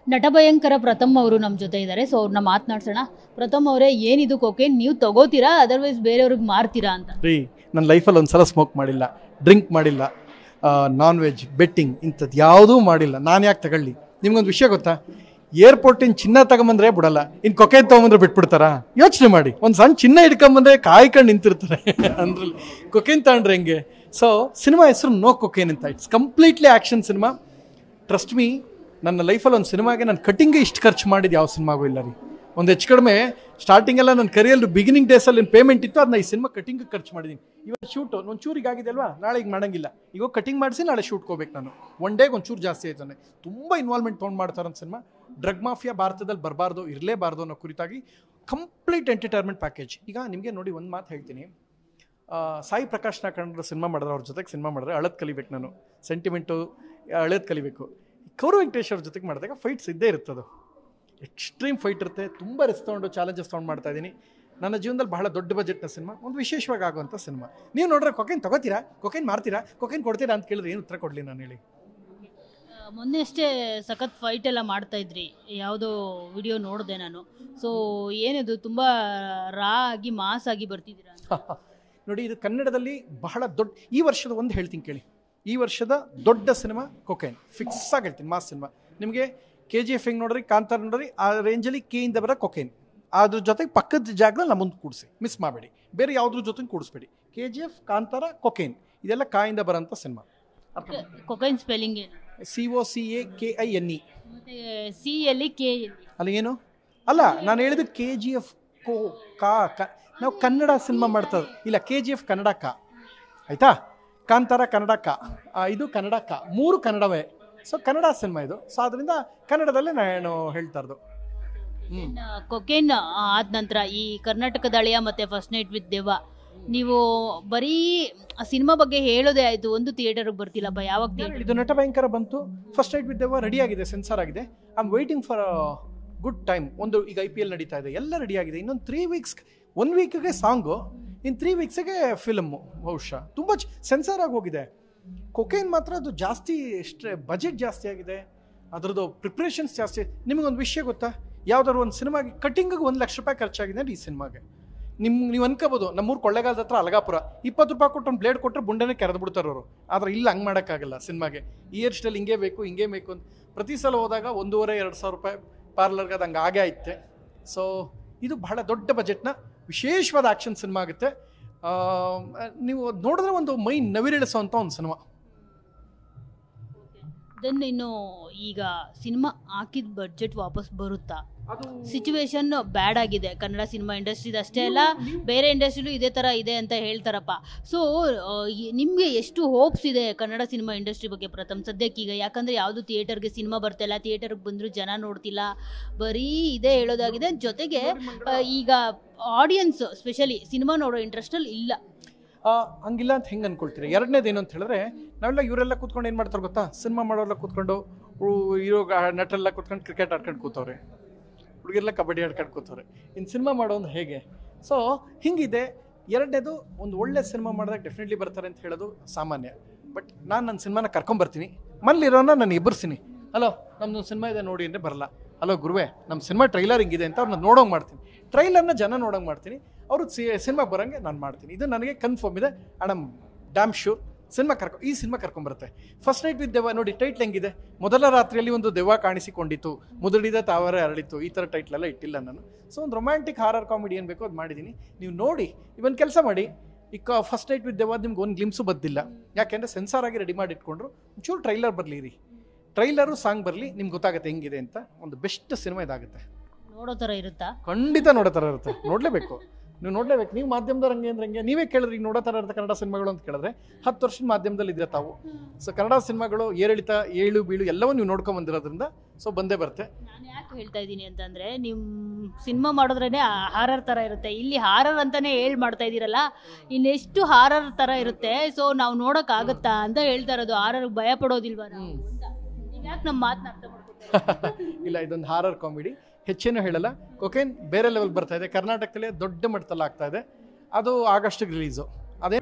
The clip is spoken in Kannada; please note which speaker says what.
Speaker 1: ನಟ ಭಯಂಕರ ಪ್ರಥಮ್ ಅವರು ನಮ್ಮ ಜೊತೆ ಇದ್ದಾರೆ. ಸೊ ಅವ್ರನ್ನ ಮಾತನಾಡ್ಸೋಣ. ಪ್ರಥಮ್ ಅವರೇ, ಏನಿದು ಕೊಕೇನ್ ನೀವು ತಗೋತೀರಾ ಅದರ್ವೈಸ್ ಬೇರೆಯವ್ರಿಗೆ ಮಾರ್ತೀರಾ ಅಂತ?
Speaker 2: ರೀ, ನನ್ನ ಲೈಫಲ್ಲಿ ಒಂದು ಸಲ ಸ್ಮೋಕ್ ಮಾಡಿಲ್ಲ, ಡ್ರಿಂಕ್ ಮಾಡಿಲ್ಲ, ನಾನ್ ವೆಜ್, ಬೆಟ್ಟಿಂಗ್ ಇಂಥದ್ದು ಯಾವುದೂ ಮಾಡಿಲ್ಲ. ನಾನು ಯಾಕೆ ತಗೊಳ್ಳಿ? ನಿಮ್ಗೊಂದು ವಿಷಯ ಗೊತ್ತಾ? ಏರ್ಪೋರ್ಟಿನ ಚಿನ್ನ ತಗೊಂಬಂದ್ರೆ ಬಿಡಲ್ಲ, ಇನ್ನು ಕೊಕೇನ್ ತೊಗೊಂಬಂದ್ರೆ ಬಿಟ್ಬಿಡ್ತಾರಾ? ಯೋಚನೆ ಮಾಡಿ. ಒಂದು ಸಣ್ಣ ಚಿನ್ನ ಹಿಡ್ಕೊಂಬಂದ್ರೆ ಕಾಯ್ಕೊಂಡು ನಿಂತಿರ್ತಾರೆ ಅಂದ್ರಲ್ಲಿ ಕೊಕೇನ್ ತಗೊಂಡ್ರೆ ಹೆಂಗೆ? ಸೊ ಸಿನಿಮಾ ಹೆಸರು ನೋ ಕೊಕೇನ್ ಅಂತ. It's completely action cinema. Trust me, ನನ್ನ ಲೈಫಲ್ಲಿ ಒಂದು ಸಿನಿಮಾಗೆ ನಾನು ಕಟಿಂಗ್ಗೆ ಇಷ್ಟು ಖರ್ಚು ಮಾಡಿದ್ದು ಯಾವ ಸಿನಿಮಾಗೂ ಇಲ್ಲ ರೀ. ಒಂದು ಹೆಚ್ಚು ಕಡಿಮೆ ಸ್ಟಾರ್ಟಿಂಗೆಲ್ಲ ನನ್ನ ಕರಿಯರ್ ಬಿಗಿನಿಂಗ್ ಡೇಸಲ್ಲಿ ಏನು ಪೇಮೆಂಟ್ ಇತ್ತು ಅದನ್ನ ಈ ಸಿನಿಮಾ ಕಟಿಂಗ್ಗೆ ಖರ್ಚು ಮಾಡಿದ್ದೀನಿ. ಇವತ್ತು ಶೂಟು ಒಂದು ಚೂರಿಗೆ ಆಗಿದೆ ಅಲ್ವಾ, ನಾಳೆ ಈಗ ಮಾಡೋಂಗಿಲ್ಲ, ಈಗ ಕಟಿಂಗ್ ಮಾಡಿಸಿ ನಾಳೆ ಶೂಟ್ಗೆ ಹೋಗ್ಬೇಕು ನಾನು. ಒನ್ ಡೇಗೆ ಒಂದು ಚೂರು ಜಾಸ್ತಿ ಆಯ್ತಾನೆ. ತುಂಬ ಇನ್ವಾಲ್ವ್ಮೆಂಟ್ ತೊಗೊಂಡು ಮಾಡ್ತಾರಂತ ಸಿನಿಮಾ. ಡ್ರಗ್ ಮಾಫಿಯಾ ಭಾರತದಲ್ಲಿ ಬರಬಾರ್ದು, ಇರಲೇಬಾರ್ದು ಅನ್ನೋ ಕುರಿತಾಗಿ ಕಂಪ್ಲೀಟ್ ಎಂಟರ್ಟೈನ್ಮೆಂಟ್ ಪ್ಯಾಕೇಜ್. ಈಗ ನಿಮಗೆ ನೋಡಿ ಒಂದು ಮಾತು ಹೇಳ್ತೀನಿ. ಸಾಯಿ ಪ್ರಕಾಶ್ ನಾಕಂಡ್ರ ಸಿನಿಮಾ ಮಾಡಿದ್ರೆ, ಅವ್ರ ಜೊತೆಗೆ ಸಿನಿಮಾ ಮಾಡಿದ್ರೆ ಅಳದ್ ಕಲಿಬೇಕು ನಾನು. ಸೆಂಟಿಮೆಂಟು ಅಳದ್ ಕಲಿಬೇಕು. ಕೌರವ್ ವೆಂಕಟೇಶ್ ಅವ್ರ ಜೊತೆಗೆ ಮಾಡಿದಾಗ ಫೈಟ್ಸ್ ಇದ್ದೇ ಇರ್ತದೆ. ಎಕ್ಸ್ಟ್ರೀಮ್ ಫೈಟ್ ಇರುತ್ತೆ. ತುಂಬ ರಿಸ್ಕ್ ತೊಗೊಂಡು ಚಾಲೆಂಜಸ್ ತೊಗೊಂಡು ಮಾಡ್ತಾ ಇದ್ದೀನಿ. ನನ್ನ ಜೀವನದಲ್ಲಿ ಬಹಳ ದೊಡ್ಡ ಬಜೆಟ್ನ ಸಿನಿಮಾ, ಒಂದು ವಿಶೇಷವಾಗಿ ಆಗುವಂಥ ಸಿನಿಮಾ. ನೀವು ನೋಡ್ರೆ ಕೊಕೇನ್ ತಗೋತೀರಾ, ಕೊಕೇನ್ ಮಾರ್ತೀರಾ, ಕೊಕೇನ್ ಕೊಡ್ತೀರಾ ಅಂತ ಕೇಳಿದ್ರೆ ಏನು ಉತ್ತರ ಕೊಡಲಿ ನಾನು ಹೇಳಿ?
Speaker 1: ಮೊನ್ನೆ ಅಷ್ಟೇ ಸಖತ್ ಫೈಟ್ ಎಲ್ಲ ಮಾಡ್ತಾ ಇದ್ರಿ, ಯಾವುದೋ ವಿಡಿಯೋ ನೋಡಿದೆ ನಾನು. ಸೊ ಏನಿದು ತುಂಬ ರಾ ಆಗಿ ಮಾಸ್ ಆಗಿ ಬರ್ತಿದ್ದೀರಾ?
Speaker 2: ನೋಡಿ, ಇದು ಕನ್ನಡದಲ್ಲಿ ಬಹಳ ದೊಡ್ಡ, ಈ ವರ್ಷದ ಒಂದು ಹೇಳ್ತೀನಿ ಕೇಳಿ. ಈ ವರ್ಷದ ದೊಡ್ಡ ಸಿನಿಮಾ ಕೊಕೇನ್, ಫಿಕ್ಸ್ ಆಗಿ ಹೇಳ್ತೀನಿ. Mass cinema. ನಿಮಗೆ KGF ಹೆಂಗೆ ನೋಡ್ರಿ, ಕಾಂತಾರ ನೋಡ್ರಿ, ಆ ರೇಂಜಲ್ಲಿ ಕೆಯಿಂದ ಬರೋ ಕೊಕೇನ್. ಅದ್ರ ಜೊತೆಗೆ ಪಕ್ಕದ ಜಾಗದಲ್ಲಿ ನಮ್ಮ ಮುಂದೆ ಕೂಡಿಸಿ, ಮಿಸ್ ಮಾಡಬೇಡಿ. ಬೇರೆ ಯಾವುದ್ರ ಜೊತೆ ಕೂಡಿಸ್ಬೇಡಿ. KGF, ಕಾಂತಾರ, ಕೊಕೇನ್ ಇದೆಲ್ಲ ಕಾಯಿಂದ ಬರೋಂಥ ಸಿನಿಮಾ.
Speaker 1: ಕೊಕೈನ್ ಸ್ಪೆಲ್ಲಿಂಗ್ ಏನು?
Speaker 2: COCAKINE.
Speaker 1: ಮತ್ತೆ CLE KLE
Speaker 2: ಅಲ್ಲ ಏನು ಅಲ್ಲ, ನಾನು ಹೇಳಿದ್ದು KGF ಕೋ ಕಾ. ನಾವು ಕನ್ನಡ ಸಿನಿಮಾ ಮಾಡ್ತದೆ ಇಲ್ಲ. KGF ಕನ್ನಡ ಕಾ, ಆಯಿತಾ? ಕಾಂತಾರ ಕನ್ನಡ ಕಾ, ಇದು ಕನ್ನಡ ಕಾ, 3 ಕನ್ನಡವೇ. ಸೊ ಕನ್ನಡ ಸಿನಿಮಾ ಇದು. ಸೊ ಅದರಿಂದ ಕನ್ನಡದಲ್ಲೇ ನಾನು ಹೇಳ್ತಾ ಇರೋದು.
Speaker 1: ಕೊಕೇನ್ ಆದ ನಂತರ ಈ ಕರ್ನಾಟಕದ ಅಳಿಯ ಮತ್ತು ಫಸ್ಟ್ ನೈಟ್ ವಿತ್ ದೆವ್ವ, ನೀವು ಬರೀ ಸಿನಿಮಾ ಬಗ್ಗೆ ಹೇಳೋದೇ ಆಯಿತು, ಒಂದು ಥಿಯೇಟರ್ಗೆ ಬರ್ತಿಲ್ಲಪ್ಪ. ಯಾವಾಗ ಥಿಯೇಟರ್?
Speaker 2: ಇದು ನಟ ಭಯಂಕರ ಬಂತು, ಫಸ್ಟ್ ನೈಟ್ ವಿತ್ ದೆವ್ವ ರೆಡಿ ಆಗಿದೆ, ಸೆನ್ಸಾರ್ ಆಗಿದೆ. I am waiting for good time. ಒಂದು ಈಗ IPL ನಡೀತಾ ಇದೆ, ಎಲ್ಲ ರೆಡಿ ಆಗಿದೆ. ಇನ್ನೊಂದು 3 ವೀಕ್ಸ್, 1 ವೀಕ್ಗೆ ಸಾಂಗು, ಇನ್ನು 3 ವೀಕ್ಸಿಗೆ ಫಿಲಮ್ಮು ಬಹುಶಃ. ತುಂಬ ಸೆನ್ಸಾರ್ ಆಗಿ ಹೋಗಿದೆ. ಕೊಕೇನ್ ಮಾತ್ರ ಅದು ಜಾಸ್ತಿ ಬಜೆಟ್ ಜಾಸ್ತಿ ಆಗಿದೆ, ಅದರದ್ದು ಪ್ರಿಪ್ರೇಷನ್ಸ್ ಜಾಸ್ತಿ. ನಿಮಗೊಂದು ವಿಷಯ ಗೊತ್ತಾ? ಯಾವ್ದಾದ್ರು ಒಂದು ಸಿನಿಮಾಗೆ ಕಟಿಂಗಿಗೆ 1 ಲಕ್ಷ ರೂಪಾಯಿ ಖರ್ಚಾಗಿದೆ ಈ ಸಿನಿಮಾಗೆ. ನೀವು ಅನ್ಕೋಬೋದು, ನಮ್ಮೂರು ಕೊಳ್ಳೇಗಾಲದ ಹತ್ರ ಅಲಗಾಪುರ, 20 ರೂಪಾಯಿ ಕೊಟ್ಟು ಒಂದು ಬ್ಲೇಡ್ ಕೊಟ್ಟರೆ ಬುಂಡನೇ ಕೆರೆದು ಬಿಡ್ತಾರೆ ಅವರು. ಆದರೆ ಇಲ್ಲ, ಹಂಗೆ ಮಾಡೋಕ್ಕಾಗಲ್ಲ ಸಿನಿಮಾಗೆ. ಈ ಹೇರ್ ಸ್ಟೈಲ್ ಹಿಂಗೆ ಬೇಕು, ಹಿಂಗೆ ಬೇಕು ಅಂತ ಪ್ರತಿ ಸಲ ಹೋದಾಗ 1,500-2,000 ರೂಪಾಯಿ ಪಾರ್ಲರ್ಗೆ ಅದು ಹಂಗೆ ಆಗೇ ಐತೆ. ಸೊ ಇದು ಬಹಳ ದೊಡ್ಡ ಬಜೆಟ್ನ ವಿಶೇಷವಾದ ಆ್ಯಕ್ಷನ್ ಸಿನಿಮಾ ಆಗುತ್ತೆ. ನೀವು ನೋಡಿದ್ರೆ ಒಂದು ಮೈ ನವಿರಿಳಿಸೋವಂಥ ಒಂದು ಸಿನಿಮಾ.
Speaker 1: ದೆನ್ ಇನ್ನು ಈಗ ಸಿನಿಮಾ ಹಾಕಿದ ಬಡ್ಜೆಟ್ ವಾಪಸ್ ಬರುತ್ತಾ? ಸಿಚುವೇಶನ್ ಬ್ಯಾಡ್ ಆಗಿದೆ ಕನ್ನಡ ಸಿನಿಮಾ ಇಂಡಸ್ಟ್ರಿದ ಅಷ್ಟೇ ಅಲ್ಲ, ಬೇರೆ ಇಂಡಸ್ಟ್ರಿಲೂ ಇದೇ ಥರ ಇದೆ ಅಂತ ಹೇಳ್ತಾರಪ್ಪ. ಸೊ ನಿಮಗೆ ಎಷ್ಟು ಹೋಪ್ಸ್ ಇದೆ ಕನ್ನಡ ಸಿನಿಮಾ ಇಂಡಸ್ಟ್ರಿ ಬಗ್ಗೆ ಪ್ರಥಮ್ ಸದ್ಯಕ್ಕೀಗ? ಯಾಕಂದರೆ ಯಾವುದು ಥಿಯೇಟರ್ಗೆ ಸಿನಿಮಾ ಬರ್ತಾಯಿಲ್ಲ, ಥಿಯೇಟರ್ಗೆ ಬಂದರೂ ಜನ ನೋಡ್ತಿಲ್ಲ, ಬರೀ ಇದೇ ಹೇಳೋದಾಗಿದೆ. ಜೊತೆಗೆ ಈಗ ಆಡಿಯನ್ಸ್ ಸ್ಪೆಷಲಿ ಸಿನಿಮಾ ನೋಡೋ ಇಂಟ್ರೆಸ್ಟಲ್ಲಿ ಇಲ್ಲ.
Speaker 2: ಹಂಗಿಲ್ಲ ಅಂತ ಹೆಂಗೆ ಅಂದ್ಕೊಳ್ತೀರಿ? ಎರಡನೇದು ಏನು ಅಂತ ಹೇಳಿದ್ರೆ, ನಾವೆಲ್ಲ ಇವರೆಲ್ಲ ಕೂತ್ಕೊಂಡು ಏನು ಮಾಡ್ತಾರೆ ಗೊತ್ತಾ? ಸಿನಿಮಾ ಮಾಡೋರೆಲ್ಲ ಕೂತ್ಕೊಂಡು, ಹೀರೋ ನಟರೆಲ್ಲ ಕೂತ್ಕೊಂಡು ಕ್ರಿಕೆಟ್ ಆಡ್ಕೊಂಡು ಕೂತವ್ರೆ, ಹುಡುಗಿರೆಲ್ಲ ಕಬಡ್ಡಿ ಆಡ್ಕೊಂಡು ಕೂತವ್ರೆ. ಇನ್ನು ಸಿನಿಮಾ ಮಾಡೋದು ಹೇಗೆ? ಸೊ ಹಿಂಗಿದೆ. ಎರಡನೇದು, ಒಂದು ಒಳ್ಳೆ ಸಿನಿಮಾ ಮಾಡಿದಾಗ ಡೆಫಿನೆಟ್ಲಿ ಬರ್ತಾರೆ ಅಂತ ಹೇಳೋದು ಸಾಮಾನ್ಯ. ಬಟ್ ನಾನು ನನ್ನ ಸಿನಿಮಾನ ಕರ್ಕೊಂಬರ್ತೀನಿ, ಮನೇಲಿರೋನ ನಾನು ಎಬ್ಬರ್ತೀನಿ. ಹಲೋ, ನಮ್ಮದು ಸಿನಿಮಾ ಇದೆ ನೋಡಿ ಅಂದರೆ ಬರಲ್ಲ. ಹಲೋ ಗುರುವೇ, ನಮ್ಮ ಸಿನಿಮಾ ಟ್ರೈಲರ್ ಹಿಂಗಿದೆ ಅಂತ ಅವ್ರನ್ನ ನೋಡೋಂಗೆ ಮಾಡ್ತೀನಿ. ಟ್ರೈಲರ್ನ ಜನ ನೋಡೋಂಗೆ ಮಾಡ್ತೀನಿ, ಅವರು ಸಿನಿಮಾಗೆ ಬರೋಂಗೆ ನಾನು ಮಾಡ್ತೀನಿ. ಇದು ನನಗೆ ಕನ್ಫರ್ಮ್ ಇದೆ. ಆ್ಯಂಡ್ ಐಮ್ ಡ್ಯಾಮ್ ಶ್ಯೂರ್ ಈ ಸಿನಿಮಾ ಕರ್ಕೊಂಬರುತ್ತೆ. ಫಸ್ಟ್ ನೈಟ್ ವಿತ್ ದೆವ್ವ ನೋಡಿ, ಟೈಟ್ಲ್ ಹೆಂಗಿದೆ? ಮೊದಲ ರಾತ್ರಿಯಲ್ಲಿ ಒಂದು ದೆವ್ವ ಕಾಣಿಸಿಕೊಂಡಿತು, ಮುದುಡಿದ ತಾವರೆ ಅರಳಿತು. ಈ ಥರ ಟೈಟ್ಲೆಲ್ಲ ಇಟ್ಟಿಲ್ಲ ನಾನು. ಸೊ ಒಂದು ರೊಮ್ಯಾಂಟಿಕ್ ಹಾರರ್ ಕಾಮಿಡಿ ಏನು ಬೇಕೋ ಅದು ಮಾಡಿದ್ದೀನಿ. ನೀವು ನೋಡಿ, ಇವನ್ ಕೆಲಸ ಮಾಡಿ, ಈಗ ಫಸ್ಟ್ ನೈಟ್ ವಿತ್ ದೆವ್ವ ನಿಮ್ಗೆ ಒಂದು ಗ್ಲಿಮ್ಸು ಬದ್ದಿಲ್ಲ. ಯಾಕೆಂದರೆ ಸೆನ್ಸಾರ್ ಆಗಿ ರೆಡಿ ಮಾಡಿ ಇಟ್ಕೊಂಡ್ರು. ಒಂಚೂರು ಟ್ರೈಲರ್ ಬರಲಿ ರೀ, ಟ್ರೈಲರು ಸಾಂಗ್ ಬರಲಿ, ನಿಮ್ಗೆ ಗೊತ್ತಾಗುತ್ತೆ ಹೆಂಗಿದೆ ಅಂತ. ಒಂದು ಬೆಸ್ಟ್ ಸಿನಿಮಾ ಇದಾಗುತ್ತೆ.
Speaker 1: ನೋಡೋ ಥರ ಇರುತ್ತಾ?
Speaker 2: ಖಂಡಿತ ನೋಡೋ ಥರ ಇರುತ್ತೆ. ನೋಡಲೇಬೇಕು, ನೀವು ನೋಡಲೇಬೇಕು. ನೀವು ಮಾಧ್ಯಮದವ್ರು ಹಂಗೆ ಅಂದ್ರೆ ಹಂಗೆ. ನೀವೇ ಕೇಳಿದ್ರೆ ಈಗ ನೋಡೋ ಥರ ಇರುತ್ತೆ ಕನ್ನಡ ಸಿನಿಮಾಗಳು ಅಂತ ಕೇಳಿದ್ರೆ, 10 ವರ್ಷದ ಮಾಧ್ಯಮದಲ್ಲಿ ಇದ್ರೆ ತಾವು. ಸೊ ಕನ್ನಡ ಸಿನಿಮಾಗಳು ಏರಿಳಿತ, ಏಳು ಬೀಳು ಎಲ್ಲವೂ ನೀವು ನೋಡ್ಕೊಂಬಂದಿರೋದ್ರಿಂದ ಸೊ ಬಂದೇ ಬರುತ್ತೆ.
Speaker 1: ನಾನು ಯಾಕೆ ಹೇಳ್ತಾ ಇದ್ದೀನಿ ಅಂತಂದರೆ, ನಿಮ್ಮ ಸಿನಿಮಾ ಮಾಡೋದ್ರೇ ಹಾರರ್ ಥರ ಇರುತ್ತೆ. ಇಲ್ಲಿ ಹಾರರ್ ಅಂತಲೇ ಮಾಡ್ತಾ ಇದ್ದೀರಲ್ಲ, ಇನ್ನೆಷ್ಟು ಹಾರರ್ ಥರ ಇರುತ್ತೆ. ಸೊ ನಾವು ನೋಡೋಕ್ಕಾಗುತ್ತಾ ಅಂತ ಹೇಳ್ತಾ ಇರೋದು. ಹಾರರ್ಗೆ ಭಯ ಪಡೋದಿಲ್ವಾ ನಾವು ಅಂತ? ನೀವು ಯಾಕೆ ನಮ್ಮ ಮಾತನ್ನ ಅರ್ಥ ಮಾಡ್ಕೊತೀವಿ?
Speaker 2: ಇಲ್ಲ, ಇದೊಂದು ಹಾರರ್ ಕಾಮಿಡಿ. ಹೆಚ್ಚೇನು ಹೇಳಲ್ಲ. ಕೊಕೇನ್ ಬೇರೆ ಲೆವೆಲ್ ಬರ್ತಾ ಇದೆ, ಕರ್ನಾಟಕದಲ್ಲಿ ದೊಡ್ಡ ಮಟ್ಟದಲ್ಲಿ ಆಗ್ತಾ ಇದೆ. ಅದು ಆಗಸ್ಟಿಗೆ ರಿಲೀಸು. ಅದೇ